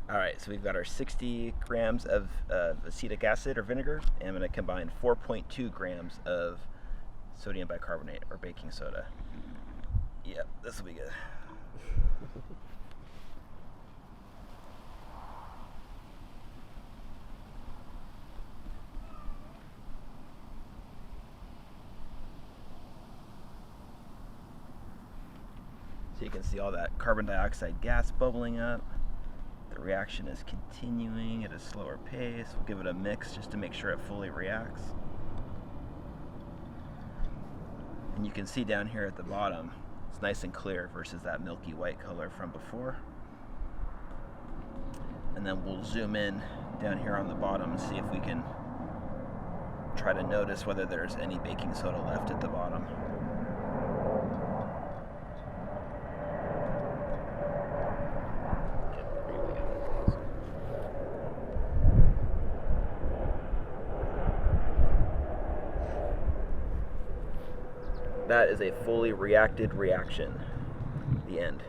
All right, so we've got our 60 grams of acetic acid or vinegar, and I'm going to combine 4.2 grams of sodium bicarbonate or baking soda. Yep, this will be good. So you can see all that carbon dioxide gas bubbling up. The reaction is continuing at a slower pace. We'll give it a mix just to make sure it fully reacts. And you can see down here at the bottom, it's nice and clear versus that milky white color from before. And then we'll zoom in down here on the bottom and see if we can try to notice whether there's any baking soda left at the bottom. That is a fully reacted reaction. The end.